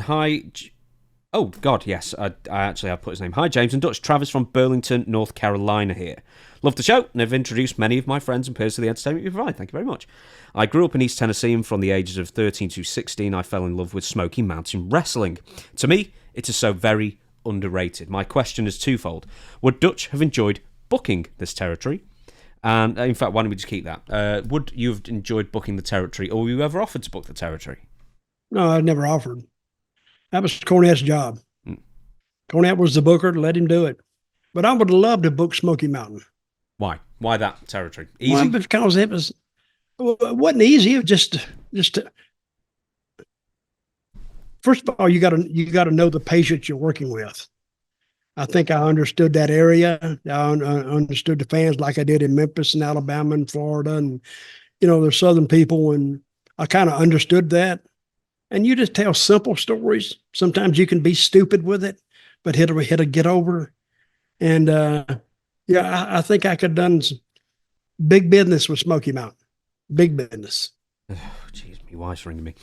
hi. Oh, God, yes. I actually have put his name. Hi, James and Dutch. Travis from Burlington, North Carolina here. Love the show and have introduced many of my friends and peers to the entertainment you provide. Thank you very much. I grew up in East Tennessee, and from the ages of 13 to 16, I fell in love with Smoky Mountain Wrestling. To me, it is so very underrated. My question is twofold. Would Dutch have enjoyed booking this territory? And in fact, why don't we just keep that? Would you have enjoyed booking the territory, or were you ever offered to book the territory? No, I never offered. That was Cornette's job. Cornette was the booker to let him do it. But I would love to book Smoky Mountain. Why? Why that territory? Easy? Well, because it wasn't easy. It was just first of all, you got to know the patients you're working with. I think I understood that area. I understood the fans like I did in Memphis and Alabama and Florida, and they're Southern people, and I kind of understood that. And you just tell simple stories. Sometimes you can be stupid with it, but hit a get over. And I think I could have done some big business with Smoky Mountain. Big business. Oh, jeez, my wife's ringing me.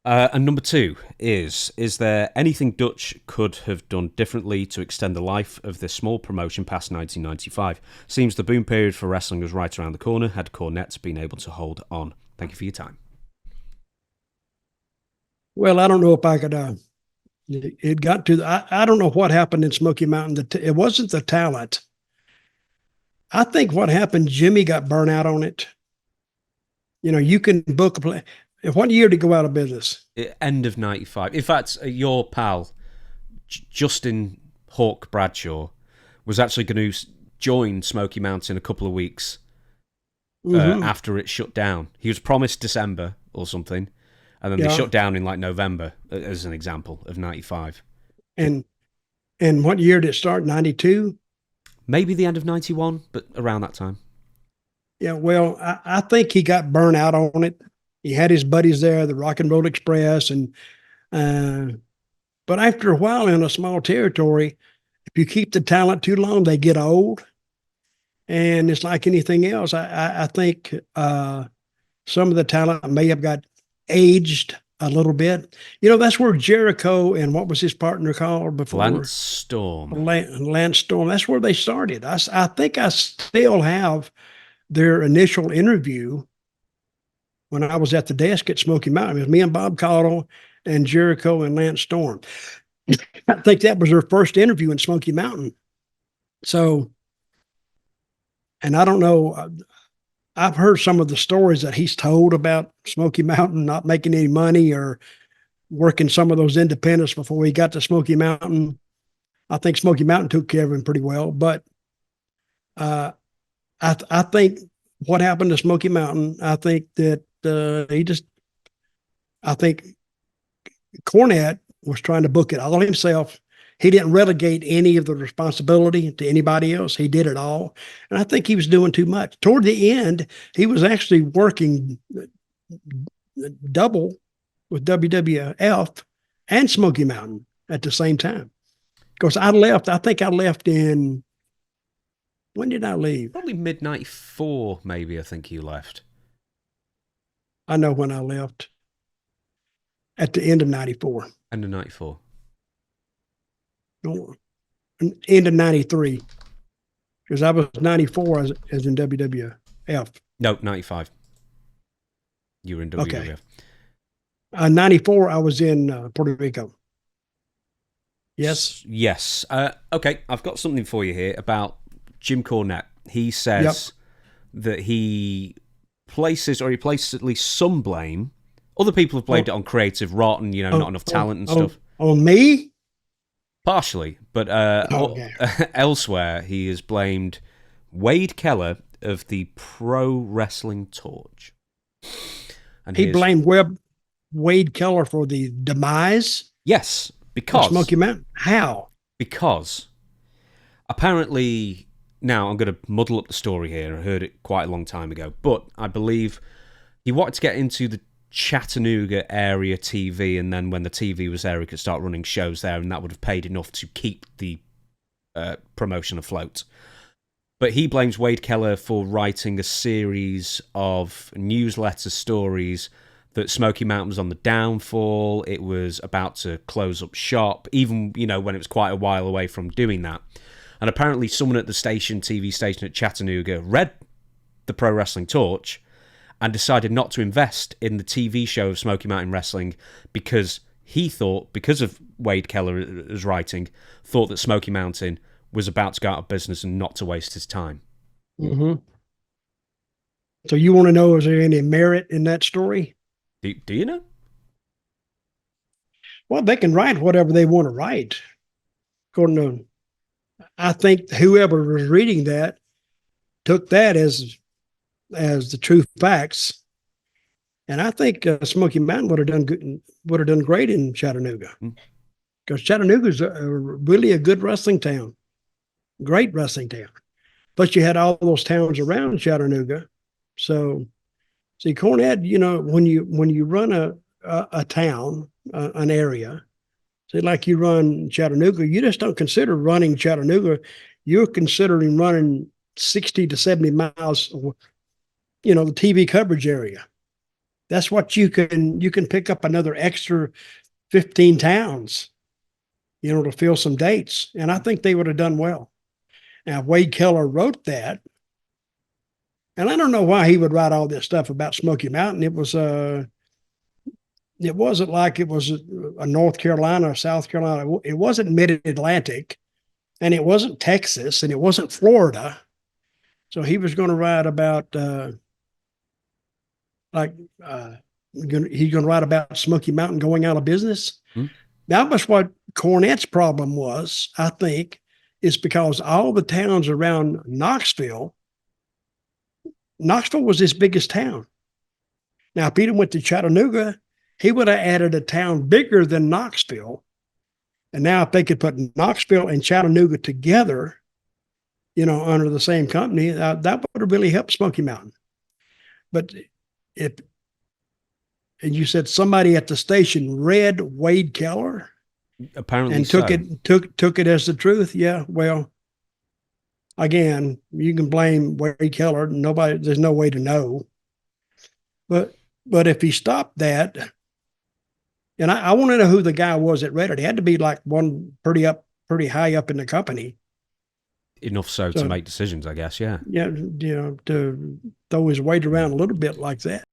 And number two is there anything Dutch could have done differently to extend the life of this small promotion past 1995? Seems the boom period for wrestling was right around the corner, had Cornette been able to hold on. Thank you for your time. Well, I don't know if I could, it got to, I don't know what happened in Smoky Mountain. It wasn't the talent. I think what happened, Jimmy got burnt out on it. You can book a play. What year did it go out of business? End of 95. In fact, your pal, Justin Hawk Bradshaw, was actually going to join Smoky Mountain a couple of weeks after it shut down. He was promised December or something, and then they shut down in like November, as an example, of 95. And what year did it start? 92? Maybe the end of 91, but around that time. Yeah, well, I think he got burnt out on it. He had his buddies there, the Rock and Roll Express, and but after a while in a small territory, if you keep the talent too long, they get old, and it's like anything else. I think some of the talent may have got aged a little bit. That's where Jericho and what was his partner called before? Lance Storm. Lance Storm. That's where they started. I think I still have their initial interview when I was at the desk at Smoky Mountain. It was me and Bob Caudle and Jericho and Lance Storm. I think that was their first interview in Smoky Mountain. So, and I don't know, I've heard some of the stories that he's told about Smoky Mountain not making any money or working some of those independents before he got to Smoky Mountain. I think Smoky Mountain took care of him pretty well, but I think what happened to Smoky Mountain, I think that I think Cornette was trying to book it all himself. He didn't relegate any of the responsibility to anybody else. He did it all. And I think he was doing too much. Toward the end, he was actually working double with WWF and Smoky Mountain at the same time. Because I think I left in, when did I leave? Probably mid-94, maybe, I think you left. I know when I left. At the end of 94. End of 94. No, end of 93. Because I was 94 as in WWF. No, 95. You were in WWF. Okay. 94, I was in Puerto Rico. Yes? Yes. Okay, I've got something for you here about Jim Cornette. He says that he places at least some blame. Other people have blamed it on creative rot and, not enough talent and stuff. On me? Partially. But elsewhere, he has blamed Wade Keller of the Pro Wrestling Torch. And he blamed Wade Keller for the demise? Yes, because... Smoky Mountain? How? Because apparently... Now, I'm going to muddle up the story here. I heard it quite a long time ago. But I believe he wanted to get into the Chattanooga area TV, and then when the TV was there, he could start running shows there, and that would have paid enough to keep the promotion afloat. But he blames Wade Keller for writing a series of newsletter stories that Smoky Mountain was on the downfall. It was about to close up shop, even, when it was quite a while away from doing that. And apparently someone at the TV station at Chattanooga, read the Pro Wrestling Torch and decided not to invest in the TV show of Smoky Mountain Wrestling because he thought, because of Wade Keller's writing, thought that Smoky Mountain was about to go out of business and not to waste his time. Mm-hmm. So you want to know, is there any merit in that story? Do you know? Well, they can write whatever they want to write. According to, I think whoever was reading that took that as the true facts. And I think Smoky Mountain would have done great in Chattanooga, because Chattanooga is really a good wrestling town, great wrestling town. But you had all those towns around Chattanooga. So, see, Cornette, when you run a town, an area, say like you run Chattanooga, you just don't consider running Chattanooga. You're considering running 60 to 70 miles, the TV coverage area. That's what you can pick up another extra 15 towns, to fill some dates. And I think they would have done well. Now, Wade Keller wrote that. And I don't know why he would write all this stuff about Smoky Mountain. It wasn't like it was a North Carolina or South Carolina. It wasn't Mid-Atlantic, and it wasn't Texas, and it wasn't Florida. So he was going to write about he's going to write about Smoky Mountain going out of business. That was what Cornette's problem was, I think, is because all the towns around Knoxville was his biggest town. Now, if Peter went to Chattanooga, he would have added a town bigger than Knoxville. And now if they could put Knoxville and Chattanooga together, under the same company, that would have really helped Smoky Mountain. But and you said somebody at the station read Wade Keller? Apparently and took it as the truth. Yeah, well, again, you can blame Wade Keller. There's no way to know. But if he stopped that, and I want to know who the guy was that read it. He had to be like one pretty high up in the company. Enough so to make decisions, I guess. Yeah. Yeah, to throw his weight around a little bit like that.